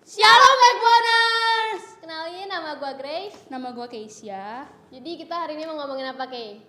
Shalom Backboners! Kenalin, nama gue Grace. Nama gue Keisha. Jadi kita hari ini mau ngomongin apa, Kay?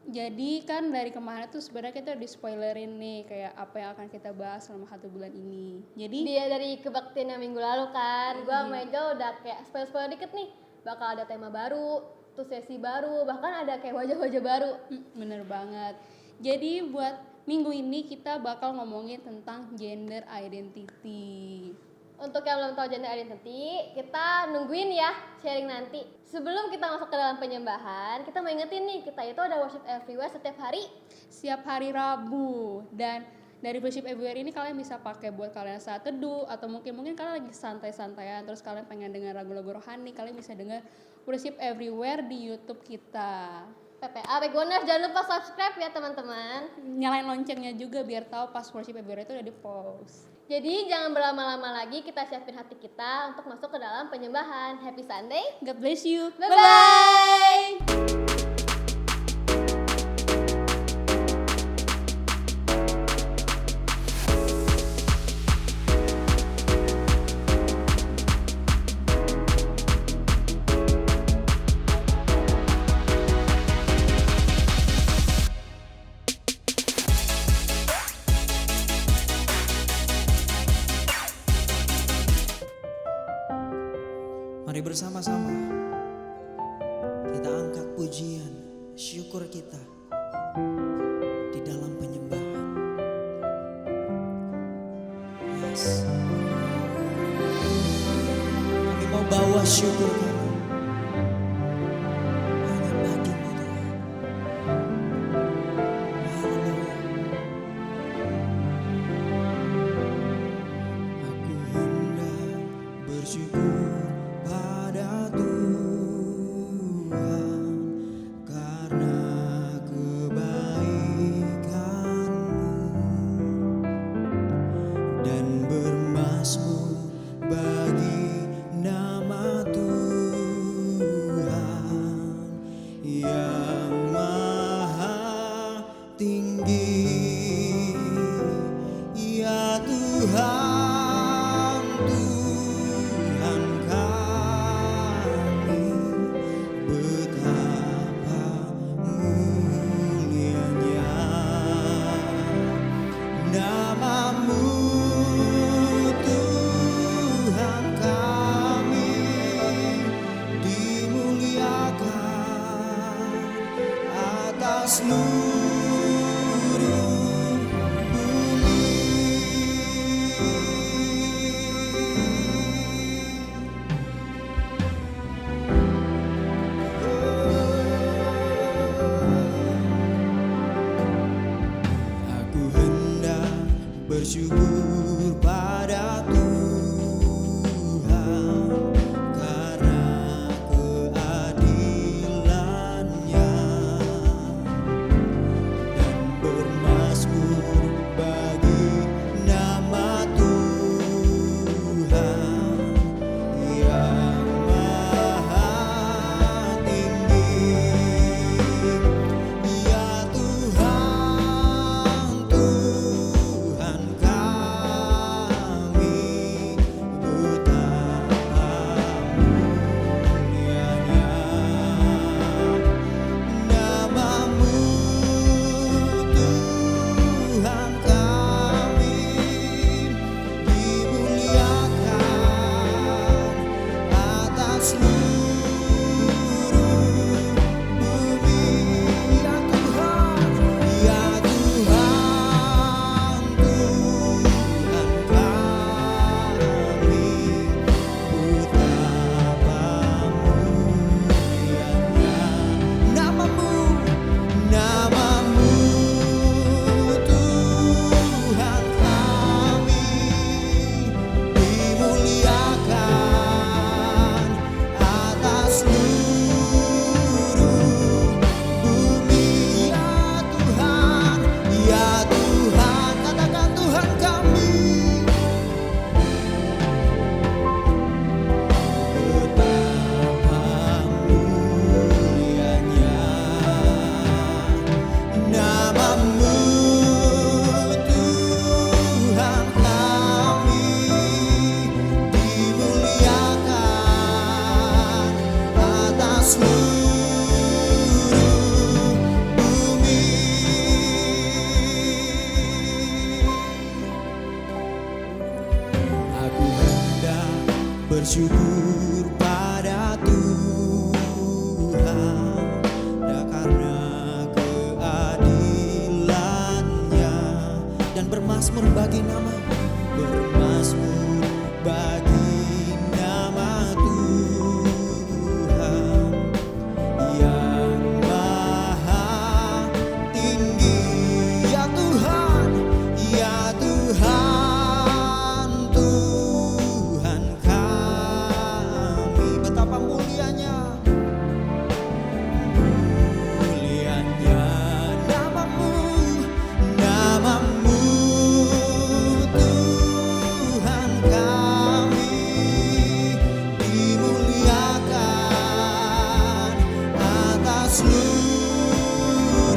Jadi kan dari kemarin tuh sebenarnya kita udah spoilerin nih kayak apa yang akan kita bahas selama 1 bulan ini. Jadi Dia dari kebaktian yang minggu lalu kan, gue sama Ejo udah kayak spoiler dikit nih. Bakal ada tema baru, terus sesi baru, bahkan ada kayak wajah-wajah baru. bener banget. Jadi buat minggu ini kita bakal ngomongin tentang gender identity. Untuk yang belum tahu gender identity, kita nungguin ya sharing nanti. Sebelum kita masuk ke dalam penyembahan, kita mau ingetin nih, kita itu ada worship everywhere setiap hari. Setiap hari Rabu, dan dari worship everywhere ini kalian bisa pakai buat kalian saat teduh, atau mungkin kalian lagi santai-santaian terus kalian pengen dengar lagu-lagu rohani, kalian bisa dengar worship everywhere di YouTube kita. PPA Backboners, jangan lupa subscribe ya teman-teman. Nyalain loncengnya juga biar tahu pas worship everywhere itu udah di post. Jadi jangan berlama-lama lagi, kita siapin hati kita untuk masuk ke dalam penyembahan. Happy Sunday. God bless you. Bye-bye. Mari bersama-sama kita angkat pujian, syukur kita di dalam penyembahan. Yes. Kami mau bawa syukur kami hanya bagi-Mu Tuhan. Haleluya. Aku hendak bersyukur pada Tuhan karena kebaikan-Mu dan bermazmur bagi nama Tuhan. bersyukur pada Tuhan, ya karena keadilannya, dan bermazmur bagi nama Tuhan yang maha tinggi. Ya Tuhan, ya Tuhan, Tuhan kami, betapa mulianya namamu, namamu Tuhan kami, dimuliakan atas seluruh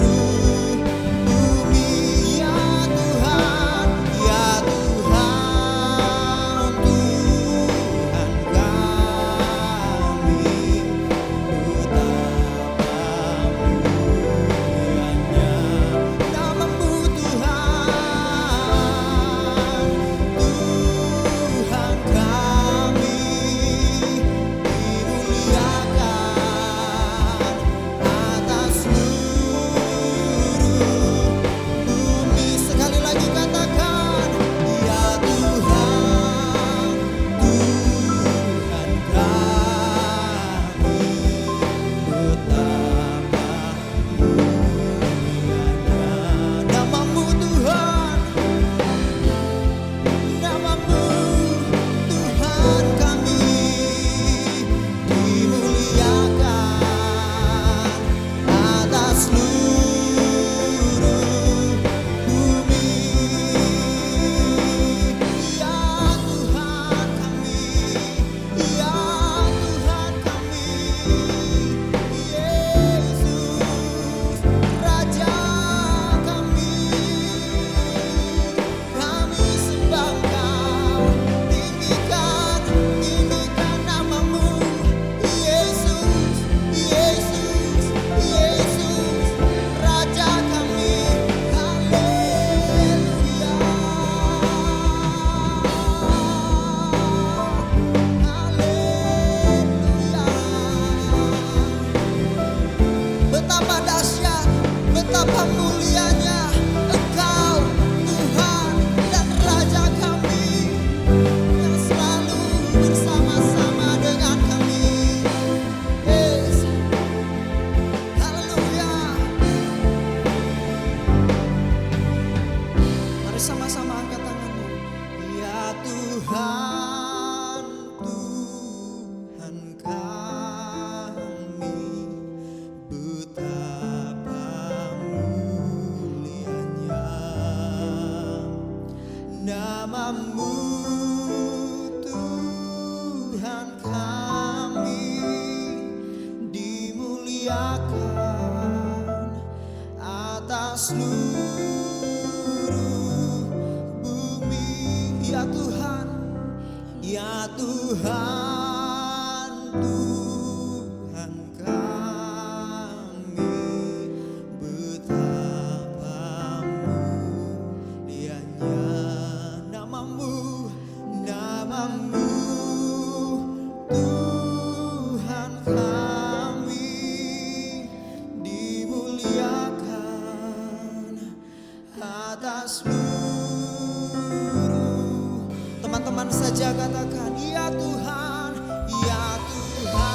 bumi. Ya Tuhan, ya Tuhan, Tuhan kami, betapa mulianya namamu Tuhan, Tuhan kami, dimuliakan atas seluruh bumi. Sekali lagi katakan, ya Tuhan, Tuhan kami, betapa mulianya namamu Tuhan, namamu Tuhan kami, dimuliakan atas seluruh bumi. Ya Tuhan kami, ya Tuhan kami, Yesus Raja kami sembah Engkau, tinggikan namamu, Yesus, Yesus, Yesus Raja kami. Haleluya, haleluya. Betapa dahsyat, betapa mulianya Engkau Tuhan dan Raja kami, yang selalu bersama-sama dengan kami. Yes. Haleluya. Mari sama-sama angkat tanganmu. Ya Tuhan, Tuhan kami, betapa mulianya namamu Tuhan kami, dimuliakan atas seluruh bumi. Ya Tuhan, ya Tuhan, Tuhan kami, betapa mulianya namamu, namamu Tuhan kami, dimuliakan atas seluruh. Teman-teman saja katakan, ya Tuhan, ya Tuhan.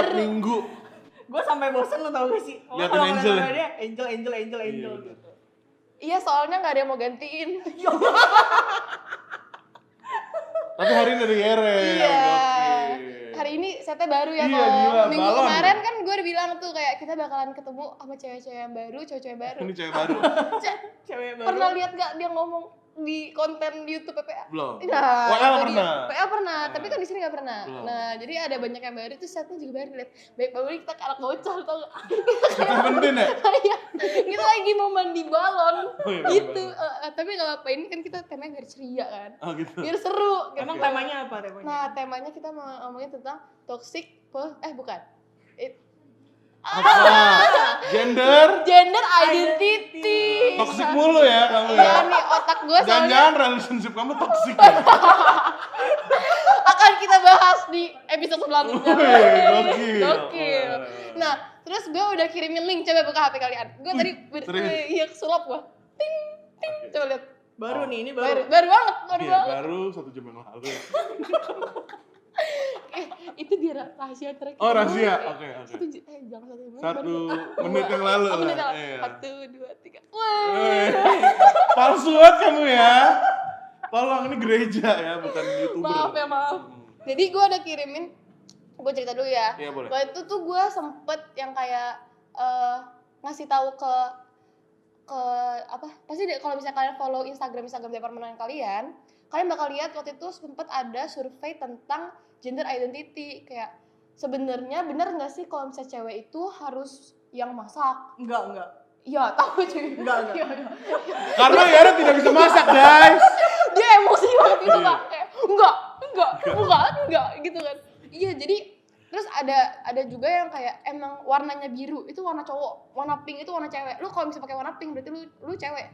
tiap minggu. Gue sampai bosen lo tau gak sih? Liatin Kalau Angel ngeliat ya? dia Angel Iya. gitu. Iya, soalnya nggak ada yang mau gantiin. Tapi hari ini dari Yere. Iya. Gokil. Hari ini setnya baru ya, Iya, Kong. gila, Minggu balon. kemarin kan gue udah bilang tuh kayak kita bakalan ketemu sama cewek-cewek yang baru, cowok-cewek baru. Ini cewek baru. Cewek baru. Pernah lihat gak dia ngomong di konten di YouTube PPA? Belum. Nah, WL itu pernah. dia. WL pernah, tapi kan di sini nggak pernah. Belum. Nah, jadi ada banyak yang baru tuh setnya juga baru lihat. Baik baru kita kayak anak bocah tau gak? Kita pentin ya? Kayak kita lagi mau mandi balon Oh, iya, gitu. Tapi nggak apa-apa, ini kan kita temanya biar ceria kan, Oh gitu. biar seru. Gitu. Emang temanya apa temanya? Nah, temanya kita mau ngomongin tentang toxic, bukan. Gender Gender identity. toxic mulu ya kamu ya. Iya nih, otak gue soalnya Jangan-jangan relationship kamu toxic ya? akan kita bahas di episode selanjutnya. Wih, gokil. Gokil. Nah, terus gue udah kirimin link, coba buka HP kalian. Gue tadi serius? iya kesulap gue. Ting, ting. Coba lihat. Baru nih, ini Baru, baru. baru banget, baru Iya, banget. baru 1 jam yang lalu. Itu dia rahasia terakhir. Oh, rahasia. Oke. Jangan 1 menit. 1 menit yang lalu Oh, menit lah. yang lalu. Iya. 1, 2, 3. Wah. Wih, palsu banget kamu ya. Tolong, ini gereja ya, bukan YouTuber. Maaf ya, maaf. Jadi gue udah kirimin, gue cerita dulu ya. Iya, boleh. Waktu itu tuh gue sempet yang kayak ngasih tahu ke apa? Pasti kalau misalnya kalian follow Instagram departemen kalian bakal lihat waktu itu sempet ada survei tentang gender identity, kayak sebenarnya benar nggak sih kalau misalnya cewek itu harus yang masak? Enggak. Iya, tahu cuy. Enggak. Iya. Karena Yara tidak bisa masak, guys. Dia emosi banget gitu Iya. Kak. Kayak enggak gitu kan. Iya, jadi terus ada juga yang kayak emang warnanya biru itu warna cowok, warna pink itu warna cewek. Lu kalau misalnya pakai warna pink berarti lu cewek.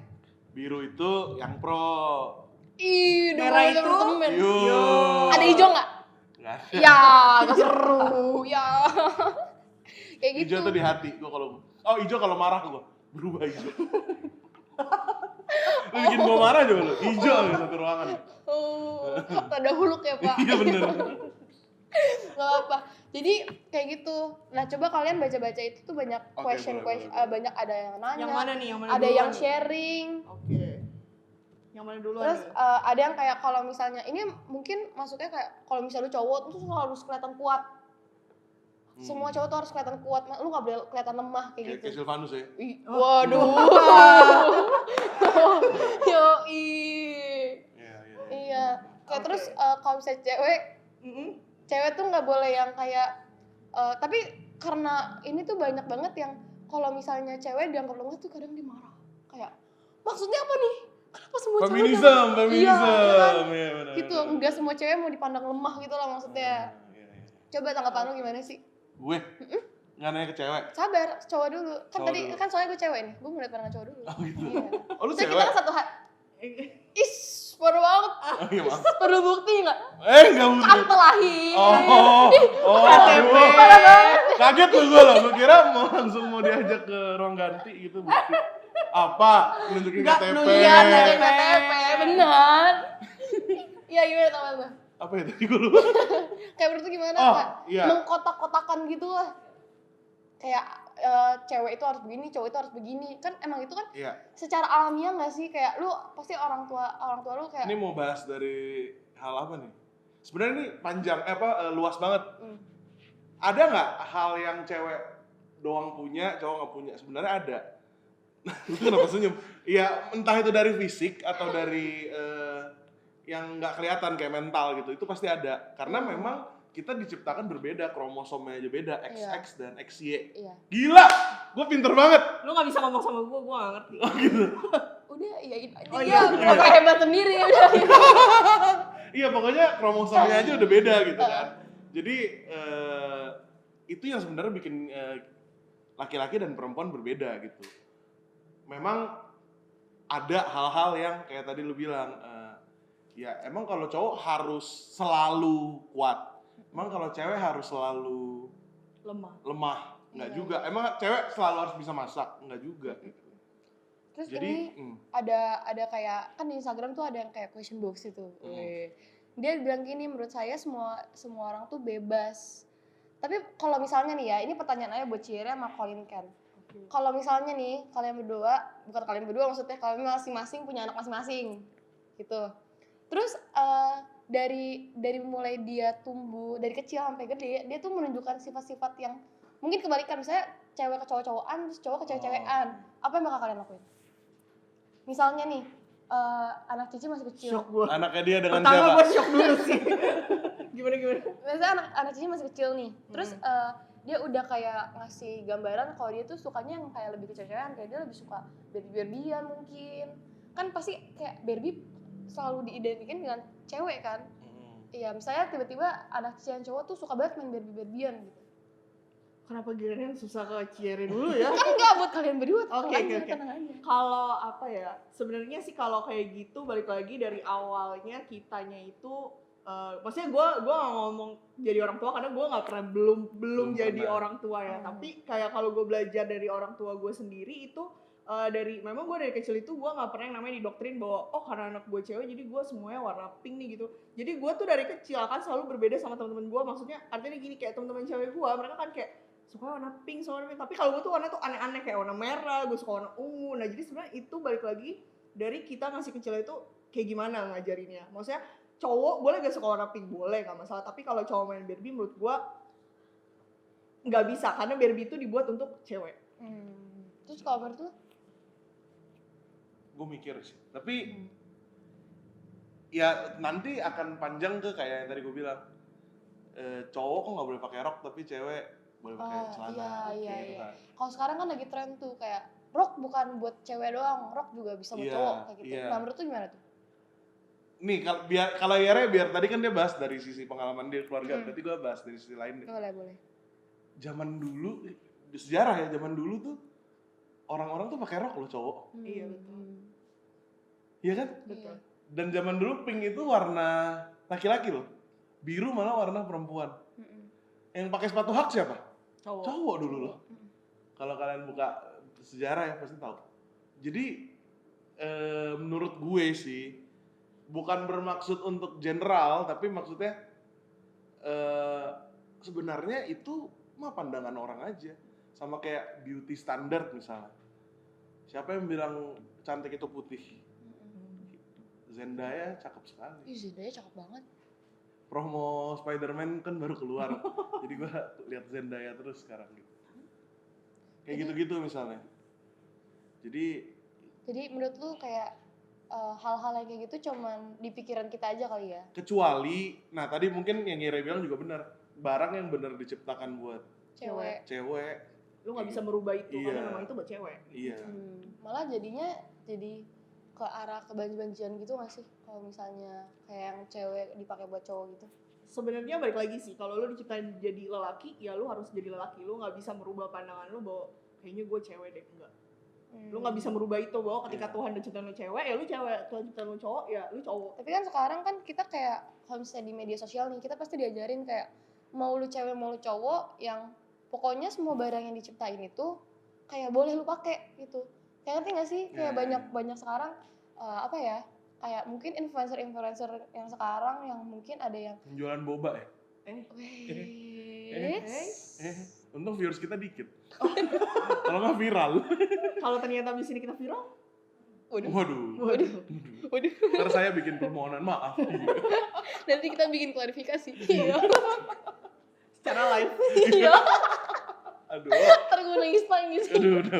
Biru itu yang pro. Ih, Merah udah itu? temen. Yo. Ada hijau nggak? Nggak ada. Ya, gak seru. Ya. Kayak gitu. Hijau tuh di hati gua kalau. Oh, hijau kalau marah gua. Berubah hijau. Lu bikin gua marah juga lu. Hijau di satu ruangan. Oh, rada huluk ya, Pak. Iya bener. Gak apa. Jadi kayak gitu. Nah, coba kalian baca-baca itu tuh banyak Oke, question, boleh. banyak ada yang nanya. Yang mana nih? Yang mana Ada duluan yang nih? sharing. Oke. Yang mana duluan Terus nih? ada yang kayak kalau misalnya ini mungkin masuknya kayak kalau misalnya lu cowok tuh harus kelihatan kuat. Semua cowok tuh harus kelihatan kuat, lu nggak boleh kelihatan lemah kayak Kayak gitu. Silvanus ya. Waduh. Yoi. Iya. Iya. Kayak Oke. terus kalau misalnya cewek tuh nggak boleh yang kayak tapi karena ini tuh banyak banget yang kalau misalnya cewek dianggap lemah tuh kadang dia marah. Kayak maksudnya apa nih? Kenapa semua cewek Feminism. Iya, iya kan? Iya benar. Gitu, enggak semua cewek mau dipandang lemah gitu lah maksudnya. Iya. Coba tanggapan lu gimana sih? Gue nggak nanya ke cewek. Sabar, cowok dulu. Kan Cowok tadi dulu. kan soalnya gue cewek nih. Gue mau lihat pandangan cowok dulu. Oh gitu. Iya. Oh lu Jadi cewek? kita kan satu hati. Is, baru banget. Oh iya maaf. Perlu bukti nggak? Enggak mungkin. Akte lahir. Oh, KTP. kaget tuh gue loh. Gue kira mau langsung mau diajak ke ruang ganti gitu bukti. Apa? Nunjukin Nggak, KTP. Iya, nunjukin KTP, benar. Iya, gimana teman-teman? Apa ya tadi gue lupa. Kayak menurut lu gimana, Oh, Kak? iya. Mengkotak-kotakan gitu lah. Kayak cewek itu harus begini, cowok itu harus begini. Kan emang itu kan Iya. secara alamiah nggak sih? Kayak lu pasti orang tua lu kayak Ini mau bahas dari hal apa nih? Sebenarnya ini panjang, luas banget. Ada nggak hal yang cewek doang punya, cowok nggak punya? Sebenarnya ada. Itu kenapa senyum? Ya entah itu dari fisik atau dari yang nggak kelihatan kayak mental gitu. Itu pasti ada. Karena memang kita diciptakan berbeda, kromosomnya aja beda, XX dan XY. iya. Gila, gue pinter banget. Lu gak bisa ngomong sama gue gak ngerti. Oh gitu. Udah iyain aja. Oh, Iya, iya. bapak hebat sendiri udah. Iya pokoknya kromosomnya aja udah beda gitu kan. Jadi itu yang sebenarnya bikin laki-laki dan perempuan berbeda gitu. Memang ada hal-hal yang kayak tadi lu bilang, ya emang kalau cowok harus selalu kuat. Emang kalau cewek harus selalu lemah. Enggak Iya. juga. Emang cewek selalu harus bisa masak? Enggak juga gitu. Terus Jadi, ini ada kayak kan di Instagram tuh ada yang kayak question box itu. Dia bilang gini, menurut saya semua orang tuh bebas Tapi kalau misalnya nih ya, ini pertanyaan aja buat Cire sama Colin Ken. Kalau misalnya nih kalian berdua, bukan kalian berdua maksudnya, kalian masing-masing punya anak masing-masing gitu. Terus dari mulai dia tumbuh dari kecil sampai gede, dia tuh menunjukkan sifat-sifat yang mungkin kebalikan, misalnya cewek ke cowok-cowokan, terus cowok ke cewek-cewekan. Apa yang bakal kalian lakuin? Misalnya nih, anak Cici masih kecil. Shock gue. Anaknya dia dengan Pertama siapa? gue shock dulu sih. Gimana? Misalnya anak Cici masih kecil nih, terus dia udah kayak ngasih gambaran kalau dia tuh sukanya yang kayak lebih kecewaan, kayak dia lebih suka Barbie-Barbian mungkin. Kan pasti kayak Barbie selalu diidentikan dengan cewek kan. Iya, misalnya tiba-tiba anak Cici yang cowok tuh suka banget main Barbie-Barbian gitu. Kenapa giliran susah ke Cire dulu ya? Kan enggak buat kalian berdua, Oke. tenang aja. Kalau apa ya, sebenarnya sih kalau kayak gitu balik lagi dari awalnya kitanya itu, maksudnya gue nggak ngomong jadi orang tua karena gue nggak pernah belum jadi pernah. orang tua ya. Tapi kayak kalau gue belajar dari orang tua gue sendiri itu memang gue dari kecil itu gue nggak pernah yang namanya didoktrin bahwa oh karena anak gue cewek jadi gue semuanya warna pink nih gitu. Jadi gue tuh dari kecil akan selalu berbeda sama teman-teman gue. Maksudnya artinya gini, kayak teman-teman cewek gue mereka kan kayak suka warna pink, tapi kalau gue tuh warna tuh aneh-aneh kayak warna merah, gue suka warna ungu. Nah jadi sebenarnya itu balik lagi dari kita masih kecil itu kayak gimana ngajarinnya. Maksudnya cowok boleh gak suka warna pink, boleh gak masalah, tapi kalau cowok main Barbie menurut gue nggak bisa karena Barbie itu dibuat untuk cewek. Terus kalau menurut lu? Gue mikir sih, tapi ya nanti akan panjang ke kayak yang tadi gue bilang, cowok kok nggak boleh pakai rok tapi cewek boleh pakai celana. Iya. Kalau sekarang kan lagi tren tuh kayak rok bukan buat cewek doang, rok juga bisa buat Iya, cowok kayak gitu. iya. Nah menurut lu gimana tuh? Nih kalau Yere biar tadi kan dia bahas dari sisi pengalaman dia keluarga, berarti gue bahas dari sisi lain deh. Boleh. Zaman dulu di sejarah ya, zaman dulu tuh orang-orang tuh pakai rok loh cowok. Iya betul. Iya kan? Betul. Dan zaman dulu pink itu warna laki-laki loh. Biru malah warna perempuan. Yang pakai sepatu hak siapa? Cowok dulu loh. Kalau kalian buka sejarah ya pasti tahu. Jadi menurut gue sih bukan bermaksud untuk general, tapi maksudnya sebenarnya itu mah pandangan orang aja. Sama kayak beauty standard misalnya. Siapa yang bilang cantik itu putih? Zendaya cakep sekali. Ih Zendaya cakep banget. Promo Spider-Man kan baru keluar. Jadi gua lihat Zendaya terus sekarang gitu. Kayak gitu-gitu misalnya. Jadi menurut lu kayak hal-hal yang kayak gitu cuman di pikiran kita aja kali ya? kecuali, nah tadi mungkin yang Ira bilang juga benar. Barang yang benar diciptakan buat Cewek. cewek. Lu nggak bisa merubah itu Iya. karena memang itu buat cewek. Iya. Malah jadinya jadi ke arah kebanjian gitu gak sih? Kalau misalnya kayak yang cewek dipakai buat cowok gitu. Sebenarnya balik lagi sih, kalau lu diciptain jadi lelaki, ya lu harus jadi lelaki. Lu nggak bisa merubah pandangan lu bahwa kayaknya gue cewek deh, enggak. Lu nggak bisa merubah itu bahwa ketika Iya. Tuhan udah ciptain lu cewek, ya lu cewek. Tuhan ciptain lu cowok, ya lu cowok. Tapi kan sekarang kan kita kayak kalau misalnya di media sosial nih, kita pasti diajarin kayak mau lu cewek mau lu cowok, yang pokoknya semua barang yang diciptain itu kayak boleh lu pakai gitu. Kayak ngerti gak sih? Kayak Ya. banyak sekarang apa ya? Kayak mungkin influencer yang sekarang yang mungkin ada yang Penjualan boba ya? Untung viewers kita dikit. Kalau nggak viral. Kalau ternyata di sini kita viral, Waduh. Ntar saya bikin permohonan maaf. nanti kita bikin klarifikasi. secara live. Iya. Aduh. Ntar gue nangis. Udah.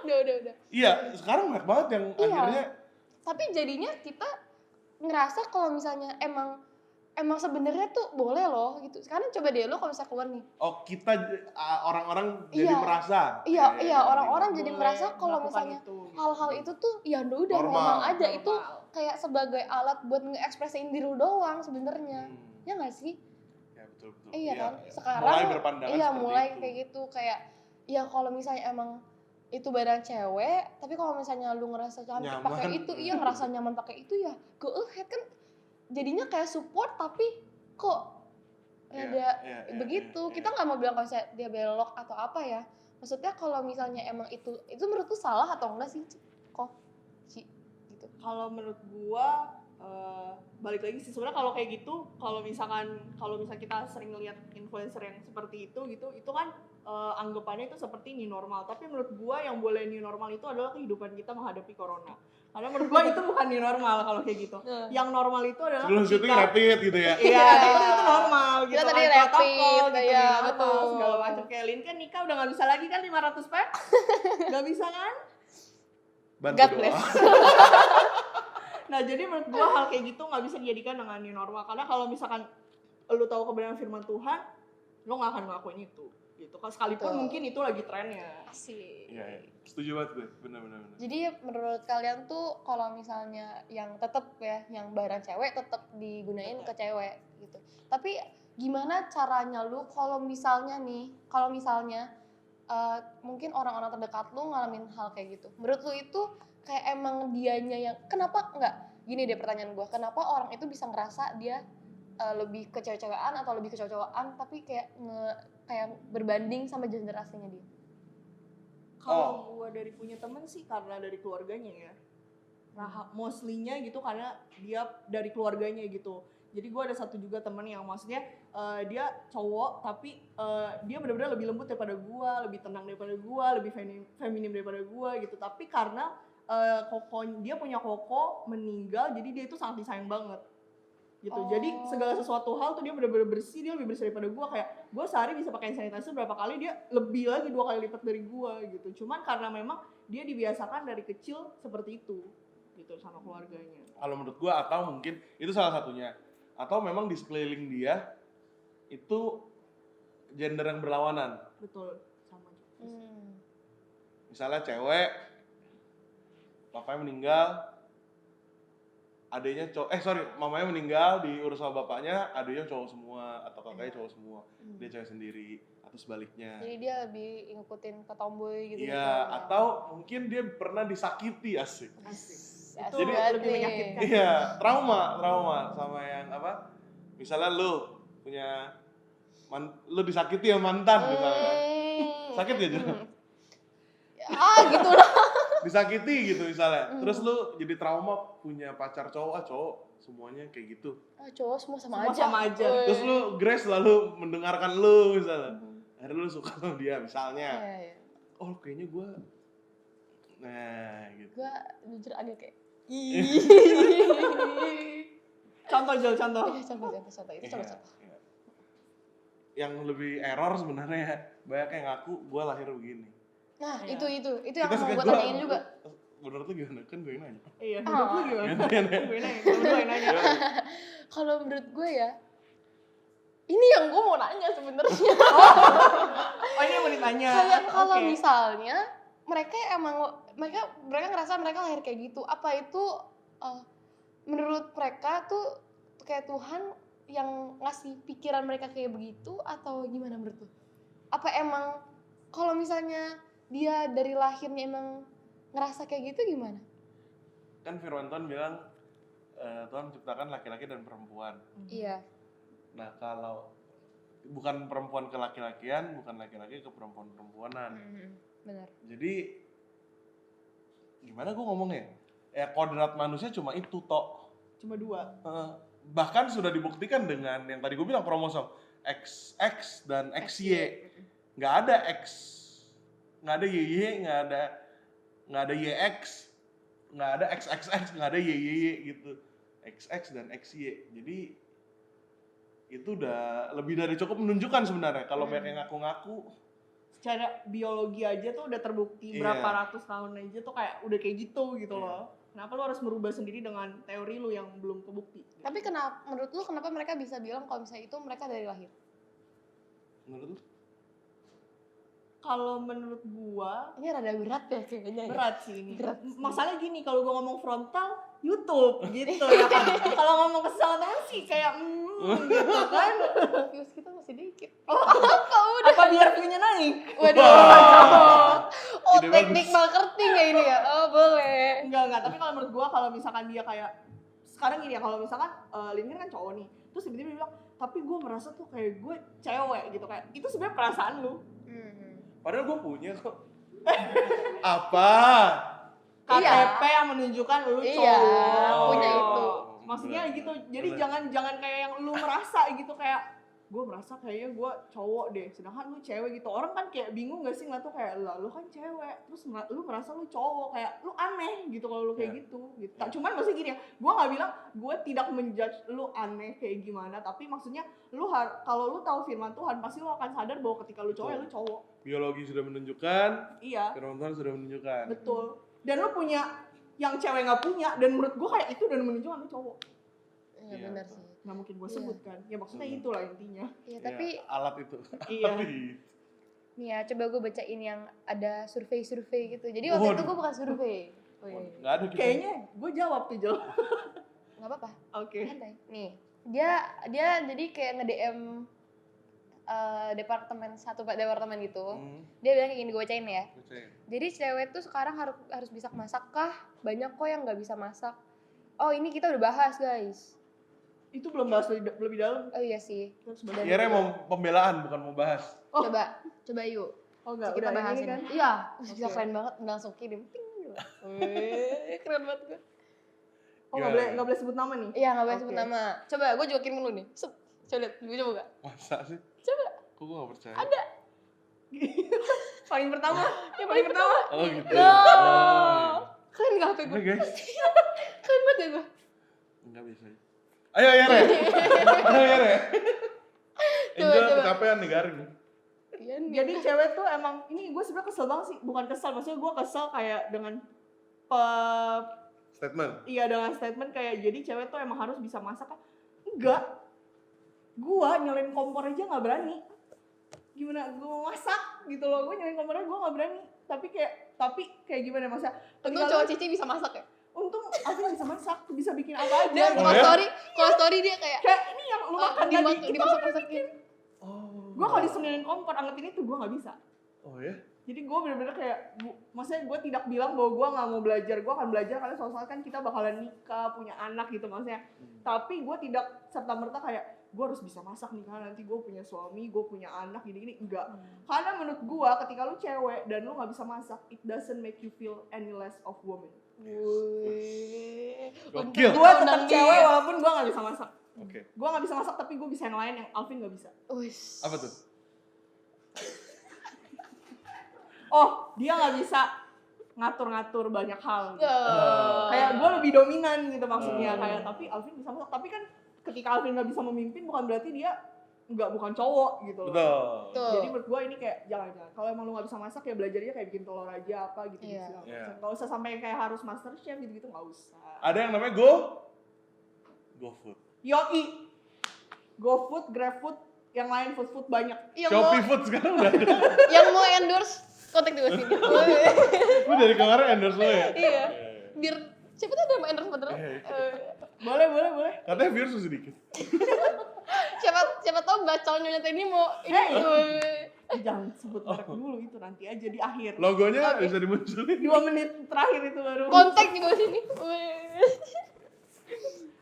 Udah. Iya, sekarang banyak banget yang Iya. akhirnya Tapi jadinya kita ngerasa kalau misalnya emang sebenarnya tuh boleh loh gitu. Sekarang coba deh lo kalau misalnya keluar nih. kita orang-orang jadi Iya. merasa. Iya, orang-orang jadi Boleh merasa kalau melakukan misalnya itu. hal-hal itu tuh ya udah Normal. normal aja. Normal. Itu kayak sebagai alat buat nge-ekspresiin diri lu doang sebenarnya. Ya nggak sih? Ya betul. Iya kan? Iya. Sekarang mulai berpandangan iya seperti mulai itu. kayak gitu kayak ya kalau misalnya emang itu barang cewek, tapi kalau misalnya lu ngerasa cantik Nyaman. pakai itu, iya ngerasa nyaman pakai itu ya go ahead kan. Jadinya kayak support tapi kok rada Iya, begitu. iya. Kita nggak mau bilang kalau misalnya dia belok atau apa ya. Maksudnya kalau misalnya emang itu menurut lu salah atau enggak sih? Kok Ci gitu. Kalau menurut gua balik lagi sih sebenarnya kalau kayak gitu, kalau misalkan kita sering ngeliat influencer yang seperti itu gitu, itu kan anggapannya itu seperti new normal. Tapi menurut gua yang boleh new normal itu adalah kehidupan kita menghadapi corona. Karena menurut gua itu bukan new normal kalau kayak gitu. Yang normal itu adalah Sebelum syuting rapid gitu ya. Iya, itu normal gitu. Kita tadi kan, rapid, protokol gitu, ya, new normal, betul. segala macam. Kayak Lin kan nikah udah nggak bisa lagi kan 500 pack, nggak bisa kan? Bantu God doa. bless. Nah jadi menurut gua hal kayak gitu nggak bisa dijadikan dengan new normal. Karena kalau misalkan lu tahu kebenaran firman Tuhan, lu nggak akan ngelakuin itu. Gitu kan sekalipun Betul. mungkin itu lagi trennya. Asik. Iya, iya. Setuju banget gue. Benar. Jadi menurut kalian tuh kalau misalnya yang tetep ya, yang barang cewek tetep digunain ke cewek gitu. Tapi gimana caranya lu kalau misalnya mungkin orang-orang terdekat lu ngalamin hal kayak gitu. Menurut lu itu kayak emang dianya yang kenapa enggak? Gini deh pertanyaan gua, kenapa orang itu bisa ngerasa dia lebih ke cewek-cewekan atau lebih ke cowok-cowokan tapi kayak berbanding sama gender aslinya dia? Kalau gua dari punya temen sih karena dari keluarganya ya. Nah, mostly-nya gitu karena dia dari keluarganya gitu. Jadi gua ada satu juga temen yang maksudnya dia cowok tapi dia benar-benar lebih lembut daripada gua, lebih tenang daripada gua, lebih feminim daripada gua gitu. Tapi karena dia punya koko meninggal, jadi dia itu sangat disayang banget. Gitu. Jadi segala sesuatu hal tuh dia benar-benar bersih, dia lebih bersih daripada gua. Kayak gua sehari bisa pakai sanitizer berapa kali, dia lebih lagi 2 kali lipat dari gua gitu. Cuman karena memang dia dibiasakan dari kecil seperti itu gitu sama keluarganya. Kalau menurut gua atau mungkin itu salah satunya. Atau memang di sekeliling dia itu gender yang berlawanan. Betul, sama juga. Misalnya cewek, bapaknya meninggal, adiknya mamanya meninggal diurus sama bapaknya, adiknya cowok semua atau kakaknya cowok semua, dia cewek sendiri atau sebaliknya. Jadi dia lebih ngikutin ke tomboy gitu. Iya, atau mungkin dia pernah disakiti asik. Itu Jadi lebih menyakitkan. Iya, trauma sama yang apa? Misalnya lu punya lu disakiti sama mantan misalnya. Sakit gak Jun? Gitu lah. Disakiti gitu misalnya. Terus lu jadi trauma punya pacar cowok semuanya kayak gitu. Cowok semua sama Semua aja. sama aja. Terus lu Grace selalu mendengarkan lu misalnya. Akhirnya lu suka sama dia misalnya. Iya. Oh kayaknya gue, nah gitu. Gue jujur agak kayak Contoh Jol, contoh. contoh itu contoh. Iya. Yang lebih error sebenarnya banyak yang ngaku gue lahir begini. Nah, Iya. itu yang mau gue tanyain juga. Menurut lu gimana? Kan gue yang nanya. Iya, menurut lu gimana? Gimana? Gue nanya, gue yang nanya. Kalau menurut gue ya, ini yang gue mau nanya sebenarnya. Oh ini yang mau ditanya. Kayak kalau Oke. misalnya mereka ngerasa mereka lahir kayak gitu, apa itu menurut mereka tuh kayak Tuhan yang ngasih pikiran mereka kayak begitu atau gimana menurut lu? Apa emang kalau misalnya dia dari lahirnya emang ngerasa kayak gitu gimana? Kan firman Tuhan bilang Tuhan menciptakan laki-laki dan perempuan. Iya. Nah kalau bukan perempuan ke laki-lakian, bukan laki-laki ke perempuan-perempuanan. Benar. Jadi gimana gue ngomongnya? Ya kodrat manusia cuma itu tok. Cuma 2. Bahkan sudah dibuktikan dengan yang tadi gue bilang kromosom XX dan XY. Nggak ada X, nggak ada YY, nggak ada YX, nggak ada XXX, nggak ada YY gitu. XX dan XY. Jadi itu udah lebih dari cukup menunjukkan sebenarnya kalau banyak yang ngaku-ngaku. Secara biologi aja tuh udah terbukti Iya. berapa ratus tahun aja tuh kayak udah kayak gitu loh. Kenapa lu harus merubah sendiri dengan teori lu yang belum kebukti? Tapi menurut lu kenapa mereka bisa bilang kalau misalnya itu mereka dari lahir? Menurut lu? Kalau menurut gua Ini rada berat ya kayaknya. berat sih ini. Berat sih. Masalahnya gini, kalau gua ngomong frontal YouTube gitu ya kan. Kalau ngomong ke sesama teman sih kayak gitu kan. Views kita masih dikit. Apa biar view-nya naik? Waduh. Ide Teknik bagus. marketing ya ini ya. Oh, boleh. Enggak. Tapi kalau menurut gua kalau misalkan dia kayak sekarang gini ya, kalau misalkan Lin kan cowok nih, terus tiba-tiba dia bilang, tapi gua merasa tuh kayak gue cewek gitu kayak. Itu sebenarnya perasaan lu. Padahal gue punya kok. Apa? KTP yang menunjukkan lu Iya, cowok. punya itu. maksudnya Bener, gitu. Jadi bener. jangan kayak yang lu merasa gitu kayak gue merasa kayaknya gue cowok deh, sedangkan lu cewek gitu. Orang kan kayak bingung gak sih ngeliat tuh kayak lah lu kan cewek, terus lu merasa lu cowok, kayak lu aneh gitu kalau lu kayak Iya. gitu. Tak, cuman maksudnya gini ya, gue nggak bilang gue tidak menjudge lu aneh kayak gimana, tapi maksudnya lu kalau lu tahu firman Tuhan pasti lu akan sadar bahwa ketika lu cowok ya lu cowok. Biologi sudah menunjukkan, Iya, firman Tuhan sudah menunjukkan. betul. Dan lu punya yang cewek nggak punya, dan menurut gue kayak itu udah menunjukkan lu cowok. Iya Iya. benar sih. Nggak mungkin gue Iya. sebut kan, ya maksudnya Bener. itulah intinya. Iya, Ya, tapi alat itu. Iya. nih ya coba gue bacain yang ada survei gitu. Jadi waktu Waduh. itu gue bukan survei. Wih, Nggak ada kita. Kayaknya gue jawab tuh Jel. nggak apa-apa. Oke. Santai. Nih, dia jadi kayak nge-DM departemen gitu. Dia bilang kayak gini, gue bacain ya. Bacain. Jadi cewek tuh sekarang harus bisa masak kah? Banyak kok yang nggak bisa masak. Oh, ini kita udah bahas, guys. Itu belum bahas lebih dalam. Oh iya sih. Terus Dan- Kira mau pembelaan bukan mau bahas. Oh. Coba yuk. Oh enggak, Kita udah bahas ini ini. kan. Iya, bisa Oke. keren banget, langsung kirim. Ting, gitu. Wih, keren banget gue. Oh Gimana? nggak boleh sebut nama nih. Iya, nggak boleh sebut Oke. nama. Coba, gue juga kirim dulu nih. Sup, coba lihat, gue coba gak? Masa sih? Coba. Kok gue gak percaya? Ada. Paling pertama, yang paling pertama. Oh gitu. No. Oh, Keren gak HP iya. gue? Udah guys. Keren banget ya gue. Enggak bisa. Ayo Yere. Ayo Yere. Coba, Angel coba. kecapean nih garing. Iya nih. Jadi cewek tuh emang ini gue sebenarnya kesel banget sih, bukan kesel, maksudnya gue kesel kayak dengan Statement. iya dengan statement kayak jadi cewek tuh emang harus bisa masak kan? Enggak. Gua nyalain kompor aja nggak berani. Gimana gue mau masak gitu loh, gue nyalain kompornya gue nggak berani. Tapi kayak gimana maksudnya? Untung ketika cowok lu- Cici bisa masak ya. Untung aku bisa masak, bisa bikin apa aja. Dia gitu. Oh, ya? kalau story dia kayak Kayak ini yang lu makan tadi. dimasak-masakin. Oh. Gue kalau disuruhin kompor angetin itu gue nggak bisa. Oh ya? Jadi gue bener-bener kayak, maksudnya gue tidak bilang bahwa gue nggak mau belajar, gue akan belajar karena soalnya kan kita bakalan nikah, punya anak gitu maksudnya. Tapi gue tidak serta-merta kayak gue harus bisa masak nih karena nanti gue punya suami, gue punya anak gini-gini, enggak. Karena menurut gue ketika lu cewek dan lu nggak bisa masak, it doesn't make you feel any less of woman. Wih. Gokil. Gue tetap cewek walaupun gue nggak bisa masak. Oke. Gue nggak bisa masak tapi gue bisa yang lain yang Alvin nggak bisa. Wis. Apa tuh? Oh, dia nggak bisa ngatur-ngatur banyak hal. Gitu. Oh. Kayak gue lebih dominan gitu maksudnya Oh. kayak tapi Alvin bisa masak. Tapi kan ketika Alvin nggak bisa memimpin bukan berarti dia bukan cowok gitu loh. Betul. Tuh. Jadi menurut gue ini kayak jangan. Kalau emang lu nggak bisa masak ya belajarnya kayak bikin telur aja apa gitu Iya. gitu. Iya. Gak usah sampai kayak harus master chef gitu nggak usah. Ada yang namanya GoFood. Yoi, GoFood, GrabFood, yang lain food banyak. Yang Shopee mau Food sekarang udah ada. yang mau endorse kontak di sini. Lu dari kemarin endorse lo ya? Iya. Biar siapa tuh ada yang mau endorse beneran? Boleh. Katanya views sedikit. Siapa tahu bacol nyonya ini mau ini. Jangan sebut merek dulu itu nanti aja di akhir. Logonya Oke. bisa dimunculin. 2 menit terakhir itu baru. Kontak di bawah sini.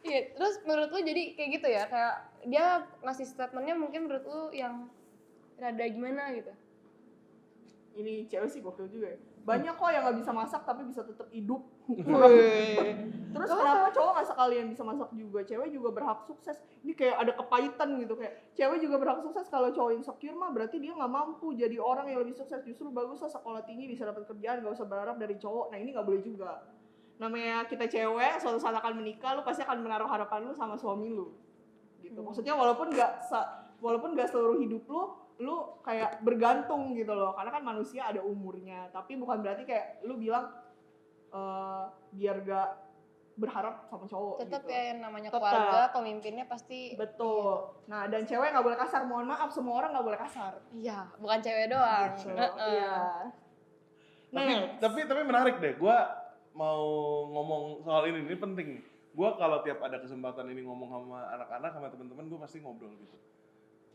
Iya, terus menurut lu jadi kayak gitu ya, kayak dia ngasih statementnya mungkin menurut lu yang rada gimana gitu? Ini cewek sih gokil juga ya. Banyak kok yang nggak bisa masak tapi bisa tetap hidup. Terus kenapa cowok nggak sekalian bisa masak juga? Cewek juga berhak sukses. Ini kayak ada kepahitan gitu kayak cewek juga berhak sukses. Kalau cowok insecure mah berarti dia nggak mampu jadi orang yang lebih sukses. Justru baguslah sekolah tinggi bisa dapat kerjaan, gak usah berharap dari cowok. Nah ini nggak boleh juga. Namanya kita cewek, suatu saat akan menikah, lu pasti akan menaruh harapan lu sama suami lu. Gitu. Maksudnya walaupun nggak seluruh hidup lu kayak bergantung gitu loh, karena kan manusia ada umurnya, tapi bukan berarti kayak lu bilang biar gak berharap sama cowok Tetap gitu. ya yang namanya Tetap. keluarga, pemimpinnya pasti Betul. Nah dan cewek nggak boleh kasar, mohon maaf semua orang nggak boleh kasar. iya, bukan cewek doang. Gitu. Heeh. Iya. Tapi menarik deh. Gua mau ngomong soal ini penting nih. Gua kalau tiap ada kesempatan ini ngomong sama anak-anak sama teman-teman gua pasti ngobrol gitu.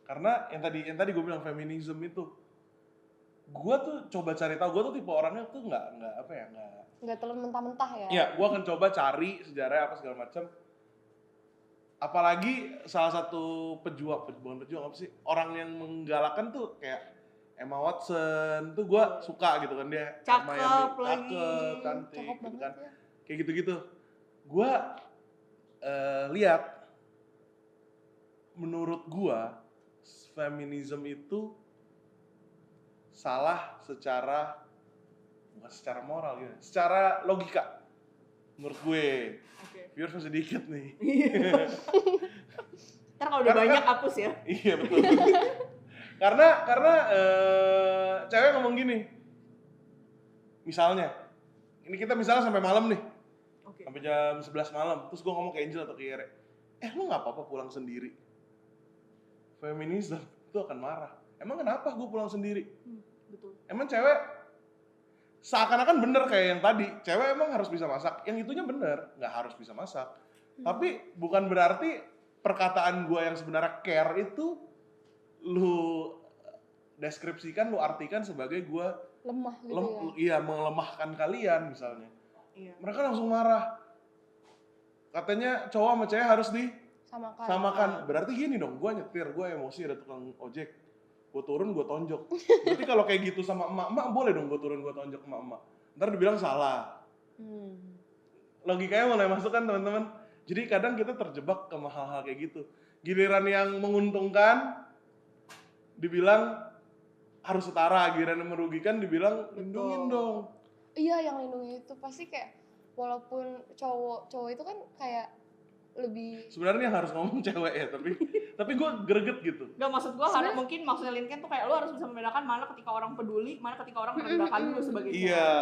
Karena yang tadi gue bilang feminisme itu, gue tuh coba cari tahu, gue tuh tipe orangnya tuh nggak Nggak terlalu mentah-mentah ya. Iya, gue akan coba cari sejarah apa segala macam. Apalagi salah satu bukan pejuang apa sih, orang yang menggalakkan tuh kayak Emma Watson tuh gue suka gitu kan, dia Cakep cakep, lagi. cantik Cakep gitu banget kan, ya. kayak gitu-gitu. Gue lihat, menurut gua feminisme itu salah bukan secara moral ya, secara logika menurut gue. Oke. Viewers masih dikit nih. Ntar kalau udah Karena- banyak hapus ya. Iya betul. karena cewek ngomong gini, misalnya ini kita misalnya sampai malam nih, Oke. sampai jam 11 malam, terus gue ngomong ke Angel atau ke Yere, lu nggak apa-apa pulang sendiri. Feminisme itu akan marah. Emang kenapa gue pulang sendiri? Betul. Emang cewek seakan-akan bener kayak yang tadi, cewek emang harus bisa masak. Yang itunya bener, nggak harus bisa masak. Tapi bukan berarti perkataan gue yang sebenarnya care itu lu deskripsikan, lu artikan sebagai gue Lemah gitu ya. iya melemahkan kalian misalnya. Iya. Mereka langsung marah. Katanya cowok sama cewek harus disamakan. Berarti gini dong, gue nyetir, gue emosi ada tukang ojek, gue turun gue tonjok. Berarti kalau kayak gitu sama emak-emak boleh dong gue turun gue tonjok emak-emak. Ntar dibilang salah. Logikanya mulai masuk kan teman-teman. Jadi kadang kita terjebak ke hal-hal kayak gitu. Giliran yang menguntungkan dibilang harus setara, giliran yang merugikan dibilang lindungin dong. Iya, yang lindungi itu pasti kayak walaupun cowok itu kan kayak lebih Sebenarnya yang harus ngomong cewek ya, tapi gue greget gitu. Gak, maksud gue harus mungkin maksudnya Lincoln tuh kayak lu harus bisa membedakan mana ketika orang peduli, mana ketika orang merendahkan lu sebagai cewek. Iya,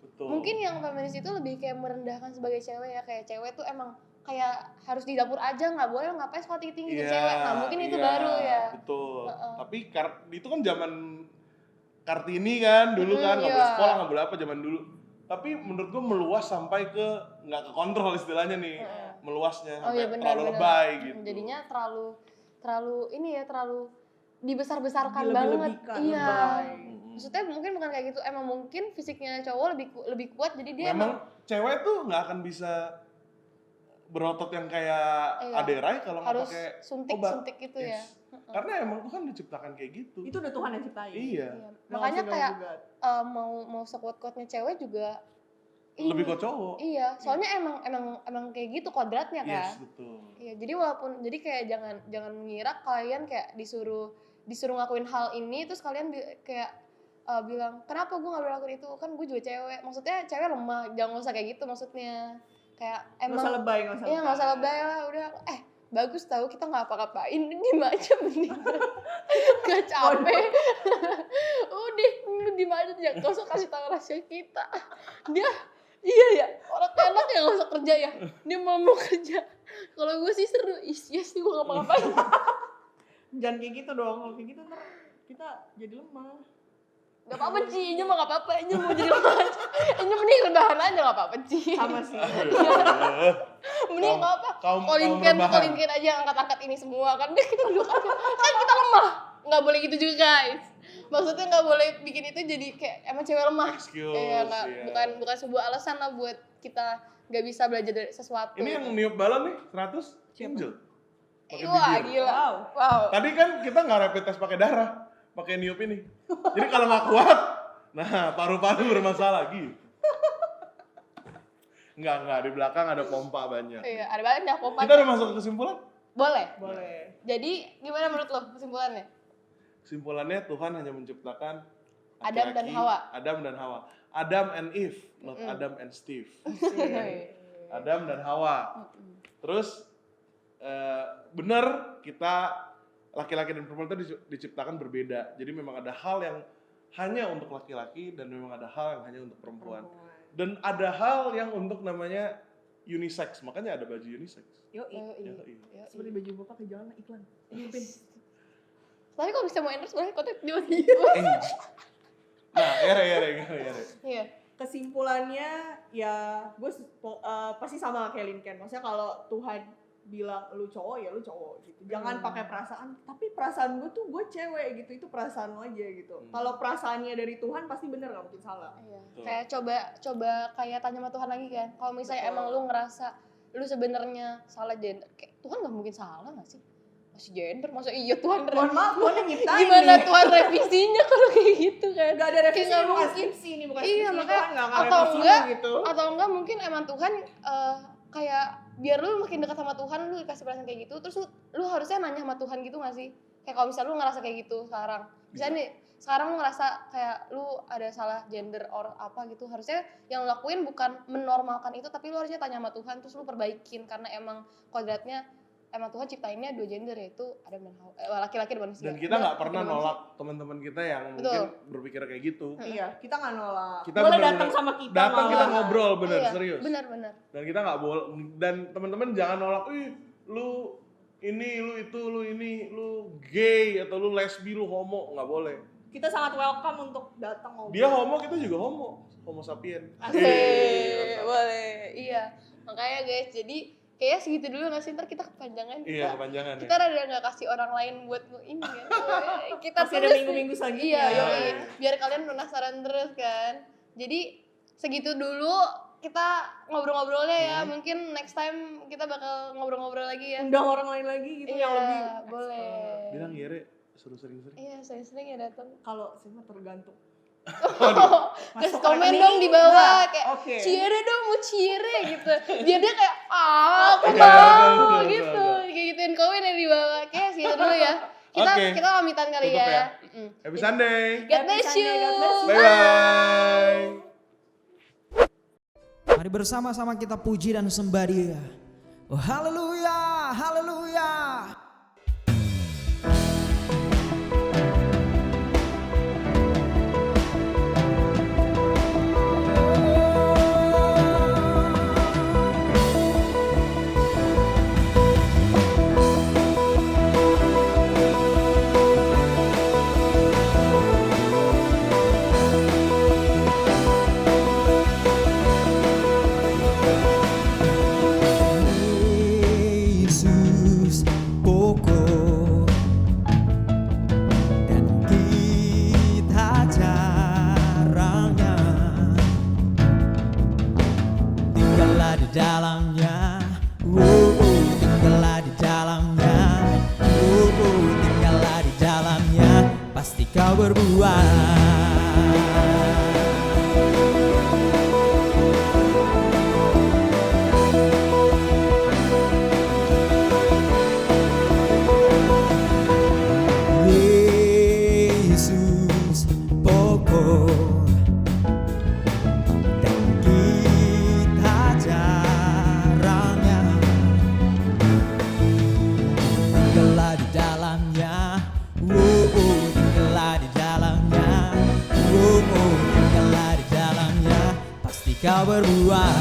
betul. mungkin yang feminis itu lebih kayak merendahkan sebagai cewek ya, kayak cewek tuh emang kayak harus di dapur aja, nggak boleh ngapain sekolah tinggi-tinggi ke cewek. Nah mungkin itu baru ya. Betul. Tapi itu kan zaman Kartini kan dulu kan nggak boleh sekolah, nggak boleh apa zaman dulu. Tapi menurut gue meluas sampai ke nggak ke kontrol istilahnya nih, meluasnya sampai terlalu lebay gitu. Jadinya terlalu ini ya, terlalu dibesar-besarkan banget. Dilebih-lebihkan, Iya. lebay. Maksudnya mungkin bukan kayak gitu. Emang mungkin fisiknya cowok lebih kuat, jadi dia Memang cewek tuh nggak akan bisa berotot yang kayak Iya. Aderai kalau nggak harus pakai suntik gitu ya. Yes. Karena emang Tuhan diciptakan kayak gitu. Itu udah Tuhan yang ciptain. Iya. Iya. Nggak Makanya bisa kayak ganggu-gugat. mau sekuat-kuatnya cewek juga Lebih ini. kok cowok. Iya, soalnya emang kayak gitu kodratnya kan. Yes, betul. Iya, jadi kayak jangan mengira kalian kayak disuruh ngakuin hal ini terus kalian kayak bilang kenapa gue nggak boleh lakuin itu, kan gue juga cewek. Maksudnya cewek lemah, jangan usah kayak gitu maksudnya. Kayak Nggak emang usah lebay, nggak usah iya nggak usah lebay lah, udah bagus tahu kita nggak apa-apain, diem aja mending. Gak capek. Udah lu diem aja, jangan gak usah kasih tahu rahasia kita. Dia iya ya, orang enak ya gak usah kerja ya. Dia mau kerja. Kalau gue sih seru, iya sih gue gak apa-apain. Jangan kayak gitu dong, kalau kayak gitu ntar kita jadi lemah. Gak apa-apa Ci, Inyo mah gak apa-apa, Inyo mau jadi lemah aja. Inyo mending rebahan aja gak apa-apa Ci. Sama sih. Mending gak apa, kaum Kolinken rebahan. aja angkat-angkat ini semua kan. Dia kita duduk aja, kan kita lemah. Gak boleh gitu juga guys. Maksudnya gak boleh bikin itu jadi kayak emang cewek lemah. Excuse, Iya, iya. bukan sebuah alasan lah buat kita gak bisa belajar dari sesuatu. Ini yang niup balon nih 100 Angel. Pakai Wah bibir. gila. Wow. Tadi kan kita nggak rapid test pakai darah, pakai niup ini. Jadi kalau nggak kuat, nah paru-paru bermasalah gitu. Nggak, di belakang ada pompa banyak. Iya, ada banyak pompa. Kita udah masuk ke kesimpulan? Boleh. Boleh. Jadi gimana menurut lo kesimpulannya? Kesimpulannya Tuhan hanya menciptakan Adam dan laki-laki, Hawa. Adam dan Hawa. Adam and Eve, not Adam and Steve. Adam dan Hawa. Terus benar kita laki-laki dan perempuan itu diciptakan berbeda. Jadi memang ada hal yang hanya untuk laki-laki dan memang ada hal yang hanya untuk perempuan. Dan ada hal yang untuk namanya unisex. Makanya ada baju unisex. Yoi. Yoi. Seperti baju bapak ke jalan iklan. Mimpin. Tapi kalau bisa mau endorse boleh kontak dia. Nah, ere. Iya. Kesimpulannya ya gue pasti sama kayak Lincoln. Maksudnya kalau Tuhan bilang lu cowok ya lu cowok gitu. Jangan pakai perasaan, tapi perasaan gue tuh gue cewek gitu. Itu perasaan lo aja gitu. Kalau perasaannya dari Tuhan pasti bener, gak mungkin salah. Iya. Betul. Kayak coba kayak tanya sama Tuhan lagi kan. Kalau misalnya Betul. emang lu ngerasa lu sebenarnya salah gender, kayak Tuhan nggak mungkin salah nggak sih? Masih gender, masa iya Tuhan Mohon maaf, Tuhan yang nyiptain gimana nih. Tuhan revisinya kalau kayak gitu kan? Gak ada revisi, Kayak nggak bukan mungkin. skripsi nih, bukan Iya, skripsi. makanya Tuhan nggak akan atau revisi enggak gitu. atau enggak mungkin emang Tuhan kayak biar lu makin dekat sama Tuhan, lu dikasih perasaan kayak gitu, terus lu harusnya nanya sama Tuhan gitu gak sih? Kayak kalau misalnya lu ngerasa kayak gitu sekarang, misalnya nih sekarang lu ngerasa kayak lu ada salah gender or apa gitu, harusnya yang lu lakuin bukan menormalkan itu, tapi lu harusnya tanya sama Tuhan terus lu perbaikin, karena emang kodratnya emang Tuhan ciptainnya 2 gender, yaitu Adam dan Hawa, laki-laki dan manusia. Dan kita nggak pernah Manusia. nolak teman-teman kita yang Betul. mungkin berpikir kayak gitu. Iya, kita nggak nolak. Kita Boleh bener-bener datang sama kita. Datang kita malah. ngobrol bener Iya, serius. benar-benar. Dan kita nggak boleh, dan teman-teman jangan nolak, lu ini, lu itu, lu ini, lu gay atau lu lesbi, lu homo, nggak boleh. Kita sangat welcome untuk datang ngobrol. Dia homo, kita juga homo sapien. Asik, boleh. Iya, makanya guys, jadi kayaknya segitu dulu nggak sih, ntar kita kepanjangan. Iya, kepanjangan Kita ya. rada nggak kasih orang lain buat ini kan. Kita Masih ada terus minggu-minggu selanjutnya. Iya, Iya. yoi. Biar kalian penasaran terus kan. Jadi segitu dulu kita ngobrol-ngobrolnya ya. Mungkin next time kita bakal ngobrol-ngobrol lagi ya. Undang orang lain lagi gitu yang lebih. boleh. Bilang Yere, suruh sering-sering. Iya, sering-sering ya datang. Kalau saya mah tergantung. Terus Masuk komen rekening, dong di bawah nah, kayak oke. Ciere dong, mau Ciere gitu. Biar dia kayak aku Iya, mau betul, gitu. betul. Kayak gituin komen ya di bawah. Kayak segitu dulu ya. Kita Oke. kita pamitan kali Tutup ya. ya. Happy Sunday. God bless you. God bless you. Bye-bye. Mari bersama-sama kita puji dan sembah Dia. Oh haleluya, haleluya. Yesus pokok dan kita jarangnya tinggallah di dalamnya, tinggallah di dalamnya, tinggallah di dalamnya, pasti kau berbuah. Yesus pokok dan kita jarangnya tinggallah di dalamnya, tinggallah di dalamnya, tinggallah di dalamnya, pasti kau berbuah.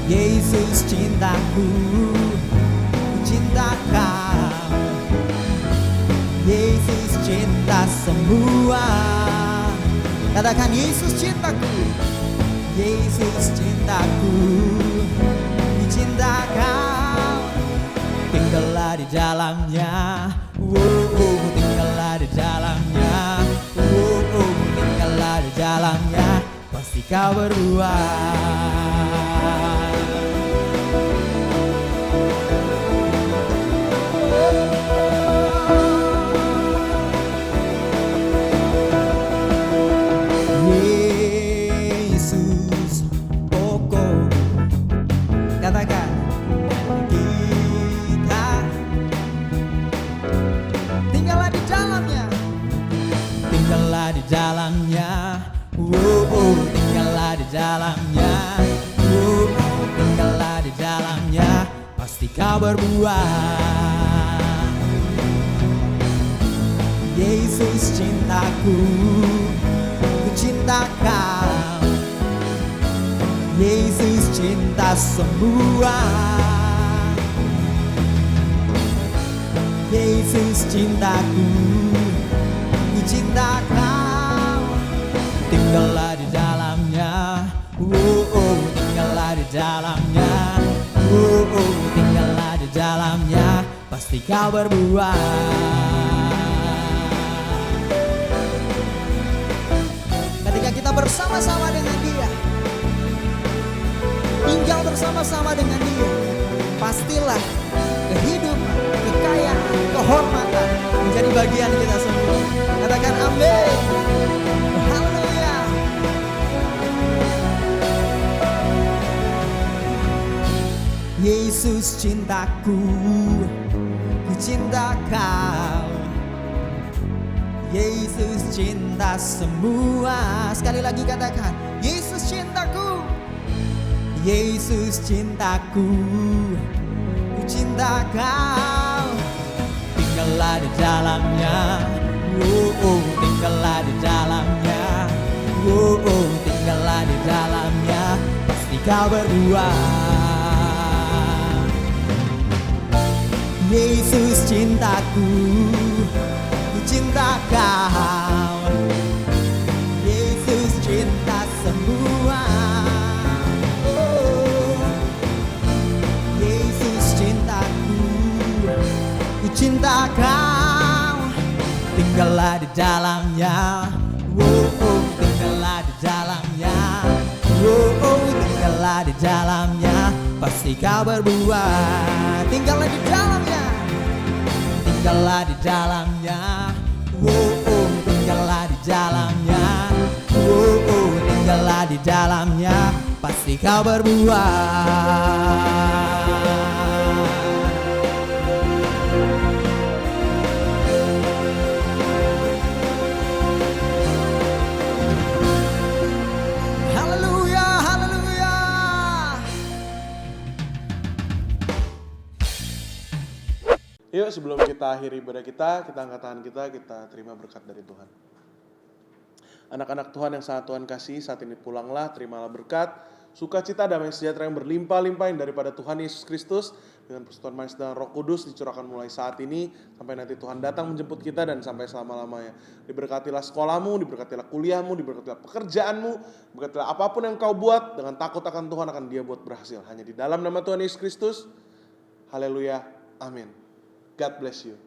Yesus cintaku, cinta kau. Yesus cinta semua. Katakan Yesus cintaku, Yesus cintaku, cinta kau. Tinggallah di dalamnya, tinggallah di dalamnya, tinggallah di dalamnya, pasti kau berbuah. Yesus pokok, katakan, dan kita tinggallah di dalamnya, tinggallah di dalamnya, tinggallah di dalamnya, tinggallah di dalamnya, pasti kau berbuah. Yesus cintaku, ku cinta kau. Yesus cinta semua. Yesus cintaku, ku cinta kau. Tinggallah di dalamnya, tinggallah di dalamnya, tinggallah di dalamnya, pasti kau berbuah. Ketika kita bersama-sama dengan Dia, tinggal bersama-sama dengan Dia, pastilah kehidupan, kekayaan, kehormatan menjadi bagian kita semua. Katakan amin. Haleluya. Yesus cintaku, ku cinta kau. Yesus cinta semua. Sekali lagi katakan, Yesus cintaku, Yesus cintaku, ku cinta kau. Tinggallah di dalamnya, tinggallah di dalamnya, tinggallah di dalamnya, pasti kau berbuah. Yesus cintaku, ku cinta kau. Yesus cinta semua. Yesus cintaku, ku cinta kau. Tinggallah di dalamnya, tinggallah di dalamnya, tinggallah di dalamnya, pasti kau berbuah. Tinggallah di dalamnya, tinggallah di dalamnya, tinggallah di dalamnya, tinggallah di dalamnya, pasti kau berbuah. Haleluya, haleluya. Yuk sebelum kita akhiri ibadah kita angkat tangan kita terima berkat dari Tuhan. Anak-anak Tuhan yang sangat Tuhan kasih, saat ini pulanglah, terimalah berkat, sukacita, damai sejahtera yang berlimpah-limpah yang daripada Tuhan Yesus Kristus dengan persekutuan manis dan Roh Kudus dicurahkan mulai saat ini sampai nanti Tuhan datang menjemput kita dan sampai selama-lamanya. Diberkatilah sekolahmu, diberkatilah kuliahmu, diberkatilah pekerjaanmu, diberkatilah apapun yang kau buat dengan takut akan Tuhan akan Dia buat berhasil. Hanya di dalam nama Tuhan Yesus Kristus. Haleluya. Amin. God bless you.